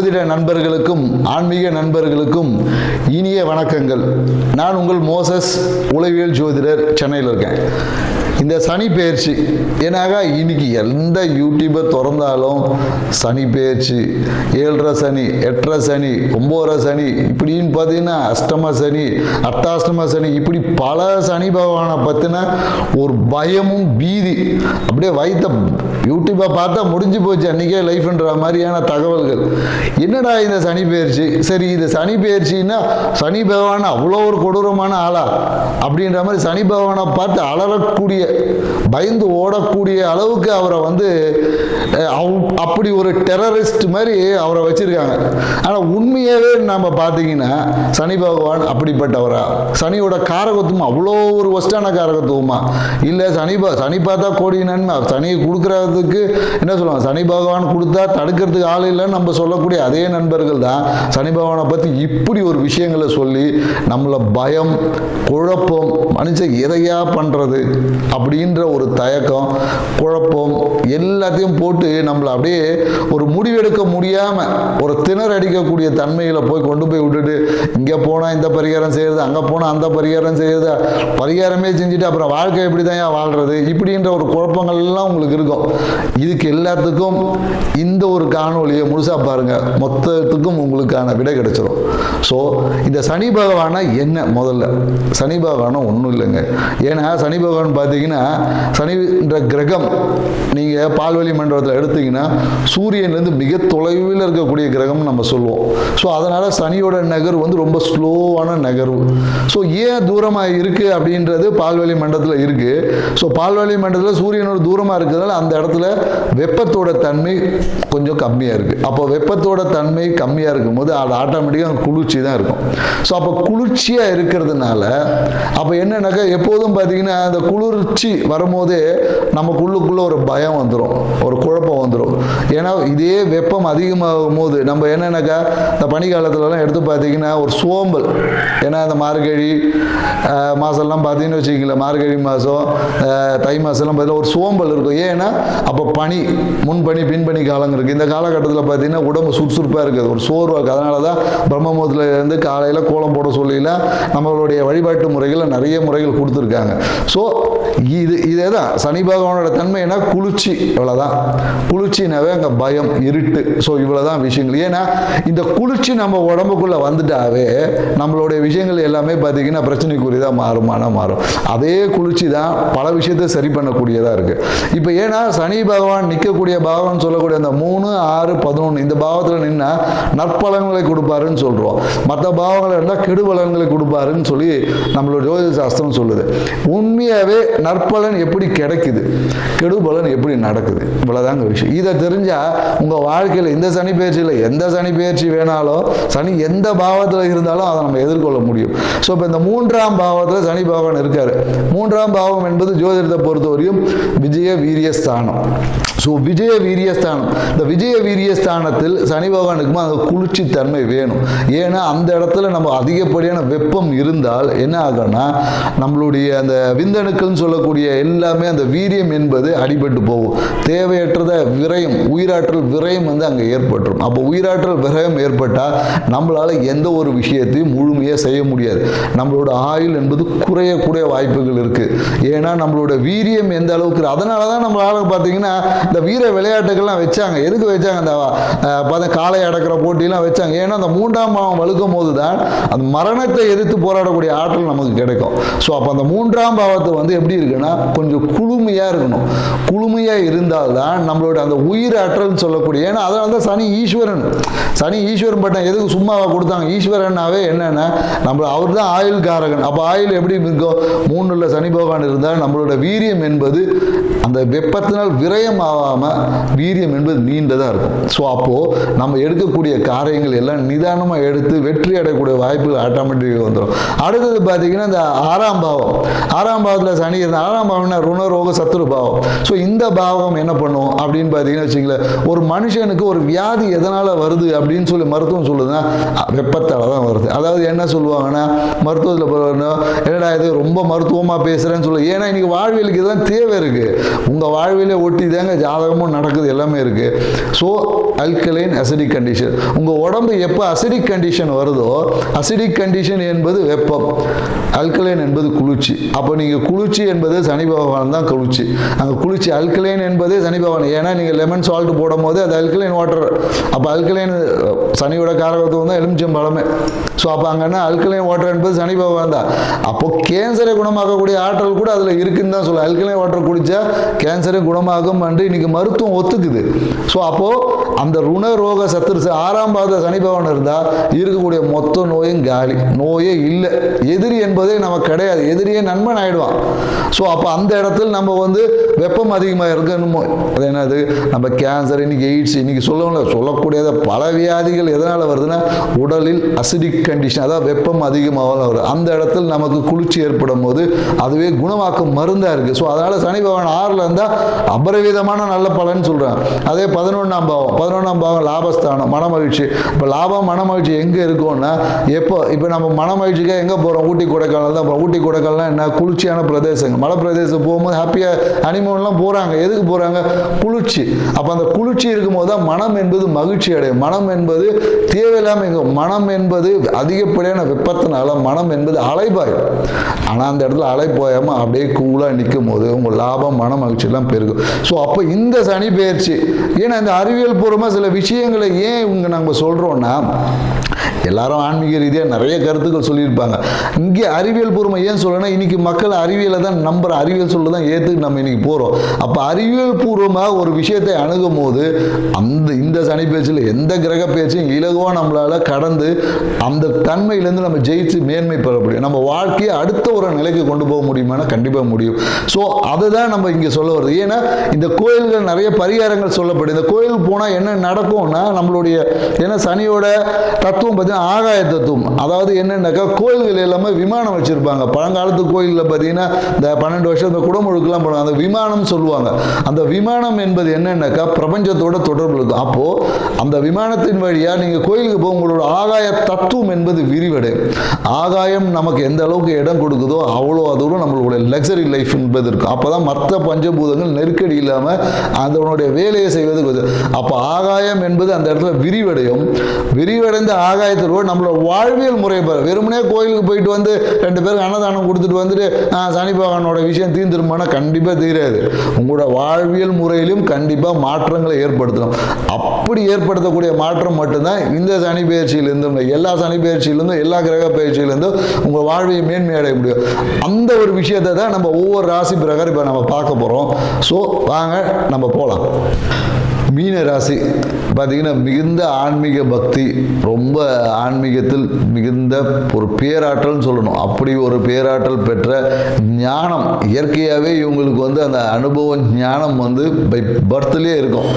ஜோதிட நண்பர்களுக்கும் ஆன்மீக நண்பர்களுக்கும் இனிய வணக்கங்கள். நான் உங்கள் மோசஸ் உளவியல் ஜோதிடர், சென்னையில் இருக்கேன். இந்த சனி பெயர்ச்சி ஏன்னாக்கா இன்னைக்கு எந்த யூடியூபர் திறந்தாலும் சனி பெயர்ச்சி, 7.5 சனி, 8.5 சனி, 9.5 சனி, இப்படின்னு பார்த்தீங்கன்னா அஷ்டம சனி, அர்த்தாஷ்டம சனி, இப்படி பல சனி பகவானை பற்றின ஒரு பயமும் பீதி அப்படியே வைத்த யூடியூப்பை பார்த்தா முடிஞ்சு போச்சு அன்றைக்கே லைஃப்ன்ற மாதிரியான தகவல்கள். என்னடா இந்த சனி பெயர்ச்சி? சரி, இது சனி பெயர்ச்சின்னா சனி பகவான் அவ்வளோ ஒரு கொடூரமான ஆளா அப்படின்ற மாதிரி சனி பகவானை பார்த்து அலறக்கூடிய, பயந்து ஓடக்கூடிய அளவுக்கு அவரை அப்படி ஒரு டெரரிஸ்ட் மாதிரி அவரை வச்சிருக்காங்க. ஆனால் உண்மையாகவே நம்ம பார்த்தீங்கன்னா சனி பகவான் அப்படிப்பட்டவரா? சனியோட காரகத்துவம் அவ்வளோ ஒரு ஒஸ்டான காரகத்துவமா? இல்லை சனி பார்த்தா கோடி நன்மை, சனியை கொடுக்கறதுக்கு என்ன சொல்லுவாங்க, சனி பகவான் கொடுத்தா தடுக்கிறதுக்கு ஆள் இல்லைன்னு நம்ம சொல்லக்கூடிய அதே நண்பர்கள் தான் சனி பகவானை பற்றி இப்படி ஒரு விஷயங்களை சொல்லி நம்மளை பயம், குழப்பம், மனுஷன் எதையா பண்ணுறது அப்படின்ற ஒரு தயக்கம், குழப்பம் எல்லாத்தையும் போட்டு நம்மளை அப்படியே ஒரு முடிவெடுக்க முடியாமல் ஒரு திணற அடிக்கக்கூடிய தன்மையில் கொண்டு போய் விட்டுட்டு, இங்கே போனால் இந்த பரிகாரம் செய்யறது, அங்கே போனால் அந்த பரிகாரம் செய்யறது, பரிகாரமே செஞ்சுட்டு அப்புறம் வாழ்க்கை எப்படி தான் வாழ்றது, இப்படின்ற ஒரு குழப்பங்கள் எல்லாம் உங்களுக்கு இருக்கும். இதுக்கு எல்லாத்துக்கும் இந்த ஒரு காணொலியை முழுசா பாருங்க, மொத்தத்துக்கும் உங்களுக்கான விடை கிடைச்சிடும். ஸோ இந்த சனி பகவானா என்ன? முதல்ல சனி பகவானா ஒன்றும் இல்லைங்க. ஏன்னா சனி பகவான் பார்த்தீங்கன்னா, சனின்ற கிரகம் நீங்கள் பால்வழி மண்டலத்தில் எடுத்தீங்கன்னா சூரியன்லேருந்து மிக தொலைவில் இருக்கக்கூடிய கிரகம்னு நம்ம சொல்லுவோம். ஸோ அதனால் சனியோட நகர்வு ரொம்ப ஸ்லோவான நகர்வு. ஸோ ஏன் தூரமாக இருக்குது அப்படின்றது பால்வழி மண்டலத்தில் இருக்குது. ஸோ பால்வழி மண்டலத்தில் சூரியனோட தூரமாக இருக்கிறதுனால அந்த இடத்துல வெப்பத்தோட தன்மை கொஞ்சம் கம்மியாக இருக்குது. அப்போ வெப்பத்தோட தன்மை கம்மியாக இருக்கும்போது அது ஆட்டோமேட்டிக்காக குளிர்ச்சி தான் இருக்கும். ஸோ அப்போ குளிர்ச்சியாக இருக்கிறதுனால அப்போ என்னன்னாக்கா எப்போதும் பார்த்தீங்கன்னா அந்த குளிர்ச்சி வரும்போதே நமக்குள்ளுக்குள்ள ஒரு பயம் வந்துடும், ஒரு குழப்பம் வந்துடும். ஏன்னா இதே வெப்பம் அதிகமாகும் போது நம்ம என்னன்னாக்கா இந்த பனிக்காலத்துலலாம் எடுத்து பார்த்தீங்கன்னா ஒரு சோம்பல், ஏன்னா இந்த மார்கழி மாதம்லாம் பார்த்தீங்கன்னு வச்சுக்கிங்களேன், மார்கழி மாதம், தை மாதம்லாம் பார்த்தீங்கன்னா ஒரு சோம்பல் இருக்கும். ஏன்னா அப்போ பனி, முன்பனி பின்பனி காலங்கள் இருக்குது. இந்த காலகட்டத்தில் பார்த்தீங்கன்னா உடம்பு சுறுசுறுப்பாக இருக்குது, ஒரு சோர்வாக இருக்குது. அதனால தான் பிரம்மமுகூர்த்தத்துல இருந்து காலையில் கோலம் போட சொல்லிலாம் நம்மளுடைய வழிபாட்டு முறைகள் நிறைய முறைகள் கொடுத்துருக்காங்க. ஸோ இதே தான் சனி பகவானோட தன்மை என்ன, குளிர்ச்சி, இவ்வளோதான். குளிர்ச்சினாவே அங்கே பயம், இருட்டு. ஸோ இவ்வளோதான் விஷயங்கள். ஏன்னா இந்த குளிர்ச்சி நம்ம உடம்புக்குள்ளே வந்துட்டாவே நம்மளுடைய விஷயங்கள் எல்லாமே பார்த்தீங்கன்னா பிரச்சனைக்குரியதாக மாறும். அதே குளிர்ச்சி தான் பல விஷயத்தை சரி பண்ணக்கூடியதாக இருக்குது. இப்போ ஏன்னா சனி பகவான் நிற்கக்கூடிய பாவம்னு சொல்லக்கூடிய அந்த 3, 6, 11 இந்த பாவத்தில் நின்னா நற்பலன்களை கொடுப்பாருன்னு சொல்கிறோம். மற்ற பாவங்கள் இருந்தால் கெடுபலன்களை கொடுப்பாருன்னு சொல்லி நம்மளோட ஜோதிட சாஸ்திரம் சொல்லுது. உண்மையாகவே நற்பலன் எப்படி கிடைக்குது, கெடுபலன் எப்படி நடக்குது, இவ்வளோதாங்க விஷயம். இதை தெரிஞ்சால் உங்கள் வாழ்க்கையில் இந்த சனி பெயர்ச்சியில் எந்த சனி பெயர்ச்சி வேணாலும், சனி எந்த பாவத்தில் இருந்தாலும் அதை நம்ம எதிர்கொள்ள முடியும். ஸோ இப்போ இந்த 3ஆம் பாவத்தில் சனி பகவான் இருக்காரு. 3ஆம் பாவம் என்பது ஜோதிடத்தை பொறுத்தவரையும் விஜய வீரியஸ்தானம். ஸோ விஜய வீரியஸ்தானம், இந்த விஜய வீரியஸ்தானத்தில் சனி பகவானுக்குமா அந்த குளிர்ச்சி தன்மை வேணும். ஏன்னா அந்த இடத்துல நம்ம அதிகப்படியான வெப்பம் இருந்தால் என்ன ஆகும்னா நம்மளுடைய அந்த விந்தணுக்கள்னு சொல்லக்கூடிய எல்லாமே அந்த வீரியம் என்பது அடிபட்டு போகும். தேவையற்றத விரயம், உயிராற்றல் விரயம் அங்கே ஏற்பட்டுரும். அப்போ உயிராற்றல் விரயம் ஏற்பட்டால் நம்மளால் எந்த ஒரு விஷயத்தையும் முழுமையாக செய்ய முடியாது. நம்மளோட ஆயுள் என்பது குறையக்கூடிய வாய்ப்புகள் இருக்குது. ஏன்னா நம்மளோட வீரியம் எந்த அளவுக்கு, அதனால தான் நம்மளால பார்த்தீங்கன்னா இந்த வீர விளையாட்டுகள்லாம் வச்சாங்க. எதுக்கு வச்சாங்க? அந்த காளை அடக்கிற போட்டியெல்லாம் வச்சாங்க. ஏன்னா அந்த 3ஆம் பாவம் வலுக்கும் போது தான் அந்த மரணத்தை எதிர்த்து போராடக்கூடிய ஆற்றல் நமக்கு கிடைக்கும். ஸோ அப்போ அந்த 3ஆம் பாவத்தை எப்படி இருக்குன்னா கொஞ்சம் குளுமையாக இருக்கணும். குளுமையாக இருந்தால்தான் நம்மளோட அந்த உயிர் ஆற்றல் சொல்லக்கூடிய, ஏன்னா அதனால தான் சனி ஈஸ்வரன் பட்டம் எதுக்கு சும்மாவா கொடுத்தாங்க? ஈஸ்வரனாவே என்னன்னா அவர் தான் ஆயுள் காரகன். அப்போ ஆயுள் எப்படி இருக்கும்? 3ல் சனி பகவான் இருந்தால் நம்மளோட வீரியம் என்பது அந்த வெப்பத்தினால் விரயம் ஆகாமல் வீரியம் என்பது நீண்டதாக இருக்கும். ஸோ அப்போது நம்ம எடுக்கக்கூடிய காரியங்கள் எல்லாம் நிதானமாக எடுத்து வெற்றி அடையக்கூடிய வாய்ப்புகள் ஆட்டோமேட்டிக்காக வந்துடும். அடுத்தது பார்த்தீங்கன்னா இந்த 6ஆம் பாவத்தில் சனி இருந்தால் ஆறாம் பாவம்னா ருணரோக சத்துரு பாவம். ஸோ இந்த பாவம் என்ன பண்ணும் அப்படின்னு பார்த்தீங்கன்னா வச்சுங்களேன், ஒரு மனுஷனுக்கு ஒரு வியாதி எதனால் வருது அப்படின்னு சொல்லி மருத்துவம் சொல்லுதுன்னா வெப்பத்தால் தான் வருது. அதாவது என்ன சொல்லுவாங்கன்னா மருத்துவத்தில் என்னடா இது ரொம்ப மருத்துவமாக பேசுகிறேன்னு சொல்லு. ஏன்னா இன்னைக்கு வாழ்வியலுக்கு இதெல்லாம் தேவை இருக்குது. உங்கள் வாழ்வியலே ஒட்டி தாங்க ஜாதகமும் நடக்குது, எல்லாமே இருக்குது. ஸோ அல்கலைன் அசிடிக் கண்டிஷன், உங்கள் உடம்பு எப்போ அசிடிக் கண்டிஷன் வருதோ, அசிடிக் கண்டிஷன் என்பது வெப்பம், அல்கலைன் என்பது குளிர்ச்சி. அப்போ நீங்கள் குளிர்ச்சி என்பது சனி பகவான் தான் குளிர்ச்சி. அங்கே குளிர்ச்சி அல்கலைன் என்பதே சனி பகவான். ஏன்னா நீங்கள் லெமன் சால்ட் போடும் போது அது அல்கலைன் வாட்டர். அப்போ அல்கலைன் சனியோட காரகத்துவம் தான் எலுமிச்சம் பழமே. ஸோ அப்போ அங்கன்னா அல்கலைன் வாட்டர் என்பது சனி பகவான் தான். அப்போ கேன்சரை குணமாக்கக்கூடிய ஆற்றல் கூட அதில் இருக்குன்னு தான் சொல்ல. அல்கலைன் வாட்டர் குடித்தா கேன்சரை குணமாகும் என்று இன்னைக்கு மருத்துவம் ஒத்துக்குது. ஸோ அப்போ அந்த ருண ரோக சத்துரு ஆறாம் பாத சனி பகவான் இருந்தால் இருக்கக்கூடிய மொத்த நோயும் காலி, நோயே இல்லை. எதிரி என்பதே நமக்கு கிடையாது, எதிரியே நண்பன் ஆயிடுவான். ஸோ அப்போ அந்த இடத்துல நம்ம வந்து வெப்பம் அதிகமாக இருக்கணுமோ, அது என்னது நம்ம கேன்சர், இன்னைக்கு எய்ட்ஸ், இன்னைக்கு சொல்லக்கூடியத பல வியாதிகள் எதனால் வருதுன்னா உடலில் அசிடிக் கண்டிஷன், அதாவது வெப்பம் அதிகமாக வருது. அந்த இடத்துல நமக்கு குளிர்ச்சி ஏற்படும் போது அதுவே குணமாக்கும் மருந்தாக இருக்குது. ஸோ அதனால் சனி பகவான் 6ல் இருந்தால் அபரிவிதமான நல்ல பலன் சொல்கிறேன். அதே 11ஆம் பாவம், 11ஆம் பாவம் லாபஸ்தானம், மனமகிழ்ச்சி. இப்போ லாபம் மனமகிழ்ச்சி எங்கே இருக்கும்னா இப்போ நம்ம மனமகிழ்ச்சிக்காக எங்கே போகிறோம்? ஊட்டி கொடைக்கானல் தான் போகிறோம். ஊட்டி கொடைக்கானல் என்ன குளிர்ச்சியான பிரதேசங்கள், மலை பிரதேசம் போகும்போது ஹாப்பியாக ஹனிமூன்லாம் போகிறாங்க. எதுக்கு போகிறாங்க? குளிர்ச்சி. அப்போ அந்த குளிர்ச்சி இருக்கும்போது தான் மனம் என்பது மகிழ்ச்சி அடையும். மனம் என்பது தேவையில்லாமல், மனம் என்பது அதிகப்படியான வெப்பத்தினால மனம் என்பது அலைபாயும். ஆனால் அந்த இடத்துல அலை போயாமல் அப்படியே கூலாக நிற்கும் போது உங்கள் லாபம் மன மகிழ்ச்சியெல்லாம் பெருகும். ஸோ அப்போ இந்த சனி பெயர்ச்சி, ஏன்னா இந்த அறிவியல் பூர்வமாக சில விஷயங்களை ஏன் இங்கே நம்ம சொல்கிறோன்னா, எல்லாரும் ஆன்மீக ரீதியாக நிறைய கருத்துக்கள் சொல்லியிருப்பாங்க. இங்கே அறிவியல் பூர்வமாக ஏன் சொல்லணும்னா இன்னைக்கு மக்கள் அறிவியலை தான் நம்புகிற, அறிவியல் சொல்ல தான் ஏற்றுக்கு நம்ம இன்னைக்கு போகிறோம். அப்போ அறிவியல் பூர்வமாக ஒரு விஷயத்தை அணுகும் போது இந்த சனி பேச்சில் எந்த கிரக பேச்சையும் இலகுவாக நம்மளால் கடந்து அந்த தன்மையிலேருந்து நம்ம ஜெயிச்சு மேன்மை பெற முடியும். நம்ம வாழ்க்கையை அடுத்த ஒரு நிலைக்கு கொண்டு போக முடியுமானா கண்டிப்பாக முடியும். ஸோ அதுதான் நம்ம இங்கே சொல்ல வருது. ஏன்னா இந்த கோயில்கள் நிறைய பரிகாரங்கள் சொல்லப்படுது. இந்த கோயில் போனால் என்ன நடக்கும்னா நம்மளுடைய, ஏன்னா சனியோட தத்துவம் ஆகாய தத்துவம். அதாவது என்னன்னாக்கா கோயில்கள் எல்லாமே விமானம் வச்சிருப்பாங்க. பழங்காலத்து கோயிலில் பார்த்தீங்கன்னா இந்த 12 வருஷம் இந்த குடமுழுக்கெல்லாம் பண்ணுவாங்க, அந்த விமானம் சொல்லுவாங்க. அந்த விமானம் என்பது என்னன்னாக்கா பிரபஞ்சத்தோட தொடர்பு இருக்கும். அப்போ அந்த விமானத்தின் வழியா நீங்க கோயிலுக்கு போக உங்களோட ஆகாய தத்துவம் என்பது விரிவடையும். ஆகாயம் நமக்கு எந்த அளவுக்கு இடம் கொடுக்குதோ அவ்வளோ தூரம் நம்மளுடைய லக்ஸரி லைஃப் என்பது இருக்கும். அப்போதான் மற்ற பஞ்சபூதங்கள் நெருக்கடி இல்லாமல் அதனுடைய வேலையை செய்வது. அப்போ ஆகாயம் என்பது அந்த இடத்துல விரிவடையும். விரிவடைந்த ஆகாயத்தில் நம்மளோட வாழ்வியல் முறை வெறுமனே கோயிலுக்கு போயிட்டு வந்து 2 பேருக்கு அன்னதானம் கொடுத்துட்டு வந்துட்டு சனி பகவானோட விஷயம் தீர்ந்துருமானா கண்டிப்பாக தீராது. உங்களோட வாழ்வியல் முறையிலும் கண்டிப்பாக மாற்றங்களை ஏற்படுத்தணும். அப்படி ஏற்படுத்தக்கூடிய மாற்றம் மட்டும்தான் இந்த சனி பயிற்சியிலிருந்தும், எல்லா சனி பயிற்சியிலிருந்தும், எல்லா கிரக பயிற்சியிலிருந்தும் உங்கள் வாழ்வையை மேன்மையடைய முடியும். அந்த ஒரு விஷயத்தை தான் நம்ம ஒவ்வொரு ராசி பிரகாரம் இப்போ நம்ம பார்க்க போகிறோம். ஸோ வாங்க நம்ம போகலாம். மீன ராசி பார்த்தீங்கன்னா மிகுந்த ஆன்மீக பக்தி, ரொம்ப ஆன்மீகத்தில் மிகுந்த ஒரு பேராற்றல்னு சொல்லணும். அப்படி ஒரு பேராற்றல் பெற்ற ஞானம் இயற்கையாகவே இவங்களுக்கு வந்து அந்த அனுபவம் ஞானம் வந்து பை பர்த்லேயே இருக்கும்.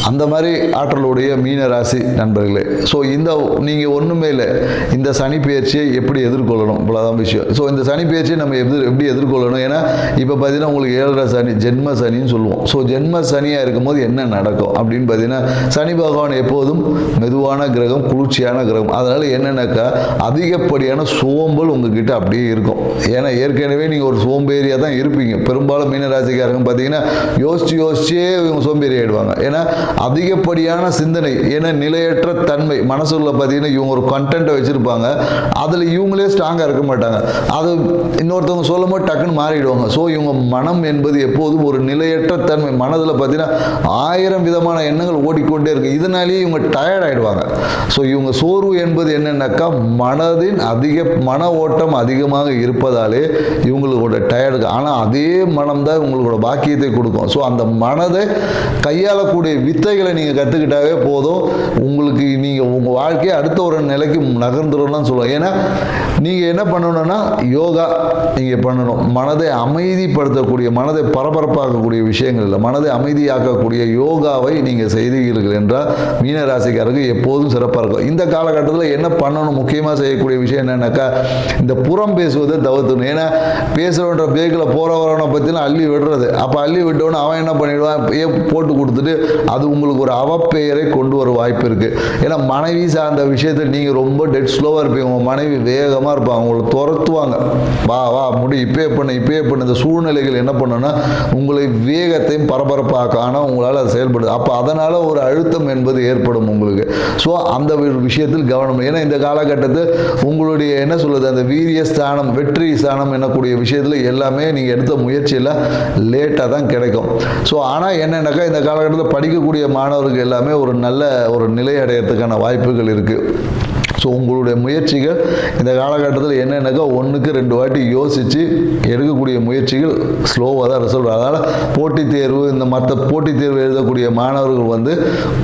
அந்த மாதிரி ஆற்றலுடைய மீன ராசி நண்பர்களே. ஸோ இந்த நீங்கள் ஒன்றுமே இல்லை, இந்த சனி பயிற்சியை எப்படி எதிர்கொள்ளணும் இவ்வளோதான் விஷயம். ஸோ இந்த சனி பயிற்சியை நம்ம எப்படி எதிர்கொள்ளணும்? ஏன்னா இப்போ பார்த்தீங்கன்னா உங்களுக்கு 7.5 சனி, ஜென்ம சனின்னு சொல்லுவோம். ஸோ ஜென்ம சனியாக இருக்கும்போது என்ன நடக்கும் அப்படின்னு பார்த்தீங்கன்னா, சனி பகவான் எப்போதும் மெதுவான கிரகம், குளிர்ச்சியான கிரகம். அதனால என்னன்னாக்கா அதிகப்படியான சோம்பல் உங்ககிட்ட அப்படியே இருக்கும். ஏன்னா ஏற்கனவே நீங்கள் ஒரு சோம்பேறியாக தான் இருப்பீங்க. பெரும்பாலும் மீனராசிக்காரங்க பார்த்தீங்கன்னா யோசிச்சே இவங்க சோம்பேறி ஆகிடுவாங்க. ஏன்னா அதிகப்படியான சிந்தனை, ஏன்னா நிலையற்ற தன்மை மனசுல பார்த்தீங்கன்னா இவங்க ஒரு கண்டென்ட்டை வச்சுருப்பாங்க, அதில் இவங்களே ஸ்ட்ராங்காக இருக்க மாட்டாங்க. அது இன்னொருத்தவங்க சொல்லும் போது டக்குன்னு மாறிடுவாங்க. ஸோ இவங்க மனம் என்பது எப்போதும் ஒரு நிலையற்ற தன்மை, மனதில் பார்த்தீங்கன்னா 1000 விதமான எண்ணங்கள் ஓடிக்கொண்டே இருக்கு. இதனாலேயே இவங்க டயர்ட் ஆகிடுவாங்க. ஸோ இவங்க சோர்வு என்பது என்னன்னாக்கா மனதின் மன ஓட்டம் அதிகமாக இருப்பதாலே இவங்களோட டயர்டு. ஆனால் அதே மனம் தான் இவங்களோட பாக்கியத்தை கொடுக்கும். ஸோ அந்த மனதை கையாளக்கூடிய வித்தைகளை நீங்கள் கற்றுக்கிட்டாவே போதும், உங்களுக்கு நீங்கள் உங்கள் வாழ்க்கையை அடுத்த ஒரு நிலைக்கு நகர்ந்துடலாம் சொல்லுவோம். ஏன்னா நீங்கள் என்ன பண்ணணும்னா யோகா நீங்கள் பண்ணணும். மனதை அமைதிப்படுத்தக்கூடிய, மனதை பரபரப்பாக்கக்கூடிய விஷயங்கள் இல்லை, மனதை அமைதியாக்கக்கூடிய யோகாவை நீங்கள் செய்தீர்கள் என்றால் மீனராசிக்காரருக்கு எப்போதும் சிறப்பாக இருக்கும். இந்த காலகட்டத்தில் என்ன பண்ணணும், முக்கியமாக செய்யக்கூடிய விஷயம் என்னன்னாக்கா, இந்த புறம் பேசுவதை தவிர்த்துணும். ஏன்னா பேசுகிறவன்ற பேக்கில் போகிறவரவனை பற்றிலாம் அள்ளி விடுறது. அப்போ அள்ளி விட்டோன்னு அவன் என்ன பண்ணிடுவான், போட்டு கொடுத்துட்டு அது உங்களுக்கு ஒரு அவப்பெயரை கொண்டு வர வாய்ப்பு இருக்குது. ஏன்னா மனைவி சார்ந்த விஷயத்தில் நீங்கள் ரொம்ப டெட் ஸ்லோவாக இருப்பீங்க. உங்கள் மனைவி வேகமாக இருப்பாங்க, உங்களை துரத்துவாங்க. வா வா முடி இப்பயே பண்ணு. இந்த சூழ்நிலைகள் என்ன பண்ணுன்னா உங்களை வேகத்தையும் பரபரப்பாக்கும். ஆனால் உங்களால் அது செயல்படுது. அப்போ அதனால் ஒரு அழுத்தம் என்பது ஏற்படும் உங்களுக்கு. ஸோ அந்த விஷயத்தில் கவனம். ஏன்னா இந்த காலகட்டத்தில் உங்களுடைய என்ன சொல்லுது, அந்த வீரிய ஸ்தானம், வெற்றி ஸ்தானம் என்னக்கூடிய விஷயத்தில் எல்லாமே நீங்கள் எடுத்த முயற்சியில் லேட்டாக தான் கிடைக்கும். ஸோ ஆனால் என்னென்னாக்கா, இந்த காலகட்டத்தில் படிக்கக்கூடிய மாணவர்கள் எல்லாமே ஒரு நல்ல ஒரு நிலை அடையிறதுக்கான வாய்ப்புகள் இருக்குது. ஸோ உங்களுடைய முயற்சிகள் இந்த காலகட்டத்தில் என்னென்னாக்கா, 1க்கு 2 வாட்டி யோசித்து எடுக்கக்கூடிய முயற்சிகள் ஸ்லோவாக தான் ரிசல்ட். அதனால் போட்டித் தேர்வு, இந்த மற்ற போட்டித் தேர்வு எழுதக்கூடிய மாணவர்கள் வந்து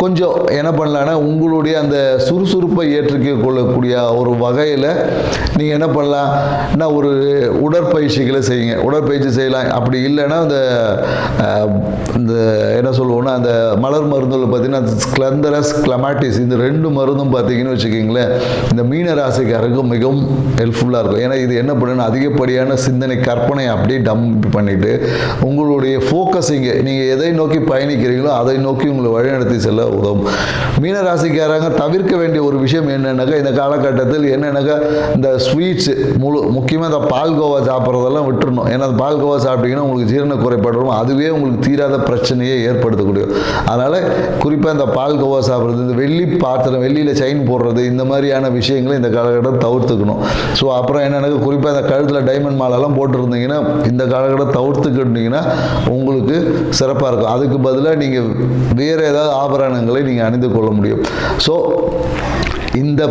கொஞ்சம் என்ன பண்ணலான்னா, உங்களுடைய அந்த சுறுசுறுப்பை ஏற்றுக்க கொள்ளக்கூடிய ஒரு வகையில் நீங்கள் என்ன பண்ணலாம்னா, ஒரு உடற்பயிற்சிகளை செய்யுங்க. உடற்பயிற்சி செய்யலாம். அப்படி இல்லைன்னா இந்த என்ன சொல்லுவோம்னா, அந்த மலர் மருந்துகள் பார்த்தீங்கன்னா ஸ்க்லந்தரஸ், கிளமாட்டிஸ், இந்த 2 மருந்தும் பார்த்தீங்கன்னு வச்சுக்கிங்களேன், இந்த மீன ராசிக்காரருக்கு மிகவும் ஹெல்ப்ஃபுல்லாக இருக்கும். ஏன்னா இது என்ன பண்ணுன்னா, அதிகப்படியான சிந்தனை, கற்பனை அப்படியே டம்ப் பண்ணிவிட்டு உங்களுடைய ஃபோக்கஸிங்கை நீங்கள் எதை நோக்கி பயணிக்கிறீங்களோ அதை நோக்கி உங்களை வழிநடத்தி செல்ல உதவும். மீன ராசிக்காரங்க தவிர்க்க வேண்டிய ஒரு விஷயம் என்னென்னாக்கா, இந்த காலகட்டத்தில் என்னென்னாக்கா, இந்த ஸ்வீட்ஸு முக்கியமாக இந்த பால்கோவா சாப்பிட்றதெல்லாம் விட்டுறணும். ஏன்னா அந்த பால்கோவா சாப்பிட்டீங்கன்னா உங்களுக்கு ஜீரண குறைபாடு வரும். அதுவே உங்களுக்கு தீராத பிரச்சனையை ஏற்படுத்தக்கூடிய. அதனால் குறிப்பாக இந்த பால்கோவா சாப்பிட்றது, இந்த வெள்ளி பாத்திரம், வெள்ளியில் செயின் போடுறது, இந்த மாதிரியான விஷயங்களை இந்த காலகட்டம் தவிர்த்துக்கணும். ஸோ அப்புறம் என்னென்னா, குறிப்பாக இந்த கழுத்தில் டைமண்ட் மாலெல்லாம் போட்டுருந்தீங்கன்னா இந்த காலகட்டம் தவிர்த்துக்கிட்டீங்கன்னா உங்களுக்கு சிறப்பாக இருக்கும். அதுக்கு பதிலாக நீங்கள் வேறு ஏதாவது ஆபரணங்களை நீங்கள் அணிந்து கொள்ள முடியும். ஸோ இந்த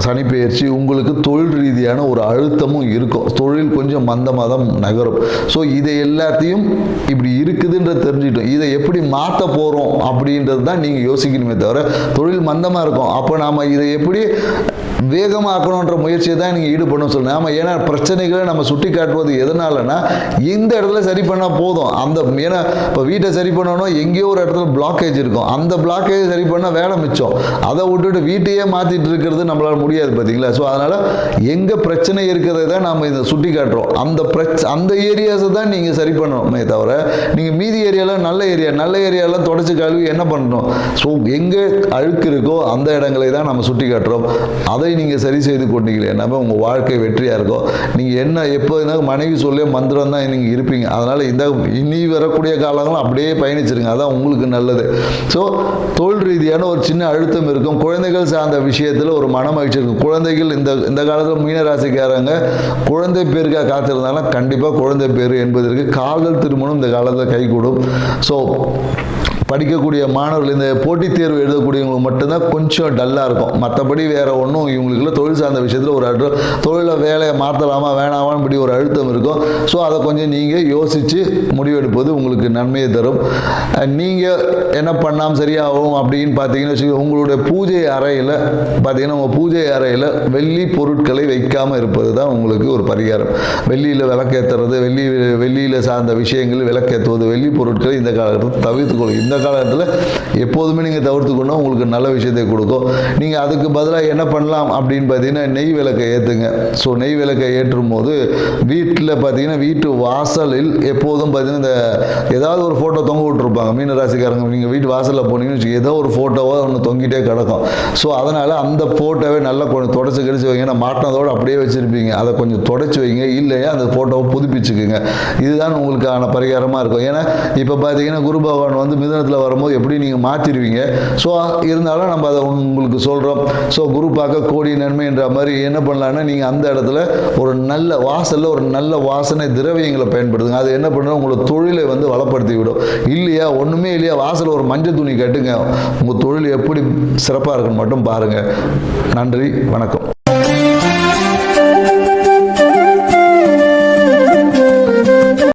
சனிப்பெயர்ச்சி உங்களுக்கு தொழில் ரீதியான ஒரு அழுத்தமும் இருக்கும். தொழில் கொஞ்சம் மந்தமாக தான் நகரும். ஸோ இதை எல்லாத்தையும் இப்படி இருக்குதுன்றது தெரிஞ்சுக்கிட்டோம். இதை எப்படி மாற்ற போகிறோம் அப்படின்றது தான் நீங்கள் யோசிக்கணுமே தவிர, தொழில் மந்தமாக இருக்கும் அப்போ நாம் இதை எப்படி வேகமாக்கணுன்ற முயற்சியை தான் நீங்கள் ஈடுபடணும் சொல்லணும். ஆமாம், ஏன்னா பிரச்சனைகளை நம்ம சுட்டி காட்டுவது எதனாலனா, இந்த இடத்துல சரி பண்ணால் போதும். ஏன்னா இப்போ வீட்டை சரி பண்ணணும், எங்கேயோ ஒரு இடத்துல பிளாக்கேஜ் இருக்கும். அந்த பிளாக்கேஜ் சரி பண்ணால் வேலை மிச்சம். அதை விட்டுட்டு வீட்டையே மாற்றிட்டு இருக்கிறது நம்மளால் முடியாது, பார்த்தீங்களா? ஸோ அதனால் எங்கே பிரச்சனை இருக்கிறத தான் நாம் இதை சுட்டி காட்டுறோம். அந்த ஏரியாஸை தான் நீங்கள் சரி பண்ணணுமே தவிர, நீங்கள் மீதி ஏரியாவில் நல்ல ஏரியாலாம் தொடச்சி கழுவி என்ன பண்ணணும்? ஸோ எங்கே அழுக்கு இருக்கோ அந்த இடங்களை தான் நம்ம சுட்டி காட்டுறோம். அதை நீங்கள் சரி செய்து கொண்டீங்களேன்னா உங்கள் வாழ்க்கை வெற்றியாக இருக்கும். நீங்கள் என்ன எப்போ மனைவி சொல்ல மந்திரம் தான் நீங்கள் இருப்பீங்க. அதனால் இனி வரக்கூடிய காலங்களும் அப்படியே பயணிச்சிருங்க, அதான் உங்களுக்கு நல்லது. ஸோ தொழில் ரீதியான ஒரு சின்ன அழுத்தம் இருக்கும். குழந்தைகள் சார்ந்த விஷயத்தில் ஒரு மன மகிழ்ச்சி இருக்கும். குழந்தைகள் இந்த காலத்தில் மீனராசிக்காரங்க குழந்தை பேருக்காக காத்திருந்தாலும் கண்டிப்பாக குழந்தை பேர் என்பதற்கு காதல் திருமணம் இந்த காலத்தில் கைகூடும். ஸோ படிக்கக்கூடிய மாணவர்கள், இந்த போட்டித் தேர்வு எழுதக்கூடியவங்களுக்கு மட்டும்தான் கொஞ்சம் டல்லாக இருக்கும். மற்றபடி வேறு ஒன்றும் இவங்களுக்குள்ள தொழில் சார்ந்த விஷயத்தில் ஒரு தொழிலை வேலையை மாற்றலாமா வேணாமான்னு இப்படி ஒரு அழுத்தம் இருக்கும். ஸோ அதை கொஞ்சம் நீங்கள் யோசித்து முடிவெடுப்பது உங்களுக்கு நன்மையை தரும். நீங்கள் என்ன பண்ணாமல் சரியாகும் அப்படின்னு பார்த்தீங்கன்னு வச்சுக்கோங்க, உங்களுடைய பூஜை அறையில் பார்த்தீங்கன்னா உங்கள் பூஜை அறையில் வெள்ளி பொருட்களை வைக்காமல் இருப்பது தான் உங்களுக்கு ஒரு பரிகாரம். வெள்ளியில் விளக்கேற்றுறது, வெள்ளியில் சார்ந்த விஷயங்கள் விளக்கேற்றுவது, வெள்ளி பொருட்களை இந்த காலகட்டத்தில் தவிர்த்துக்கொள்ளும். இந்த காலத்தில் எப்போதுமே நீங்கள் தவிர்த்துக்கொண்டா உங்களுக்கு நல்ல விஷயத்தை கொடுக்கும். நீங்கள் அதுக்கு பதிலாக என்ன பண்ணலாம் அப்படின்னு பார்த்தீங்கன்னா, நெய் விளக்கை ஏற்றுங்க. ஸோ நெய் விளக்கை ஏற்றும் போது வீட்டில் பார்த்தீங்கன்னா வீட்டு வாசலில் எப்போதும் பார்த்தீங்கன்னா இந்த ஏதாவது ஒரு ஃபோட்டோ தொங்க விட்டுருப்பாங்க மீனராசிக்காரங்க. நீங்கள் வீட்டு வாசலில் போனீங்கன்னு ஏதோ ஒரு ஃபோட்டோவோ ஒன்று தொங்கிட்டே கிடக்கும். ஸோ அதனால் அந்த ஃபோட்டோவை நல்லா கொஞ்சம் தொடச்சி கழிச்சு வைங்க. நான் மாட்டினதோடு அப்படியே வச்சுருப்பீங்க, அதை கொஞ்சம் தொடச்சி வைங்க. இல்லையா அந்த ஃபோட்டோவை புதுப்பிச்சுக்குங்க. இதுதான் உங்களுக்கான பரிகாரமாக இருக்கும். ஏன்னா இப்போ பார்த்தீங்கன்னா குரு பகவான் வந்து மிதுனத்தில் வரும்போது எப்படி நீங்கள் மாற்றிடுவீங்க. ஸோ இருந்தாலும் நம்ம அதை உங்களுக்கு சொல்கிறோம். ஸோ குரு பார்க்க கோடி நன்மை என்ற மாதிரி என்ன பண்ணலான்னா, நீங்கள் அந்த இடத்துல ஒரு நல்ல வாசலில் ஒரு நல்ல வாசனை திரவியங்களை பயன்படுத்துங்க. அது என்ன பண்ணுறோம், உங்களோட தொழிலை வந்து வளப்படுத்தி விடும். இல்லையா ஒன்றுமே இல்லையா வாசலில் ஒரு மஞ்சள் துணி கட்டுங்க, உங்கள் தொழில் எப்படி சிறப்பாக இருக்குன்னு மட்டும் பாருங்கள். நன்றி, வணக்கம்.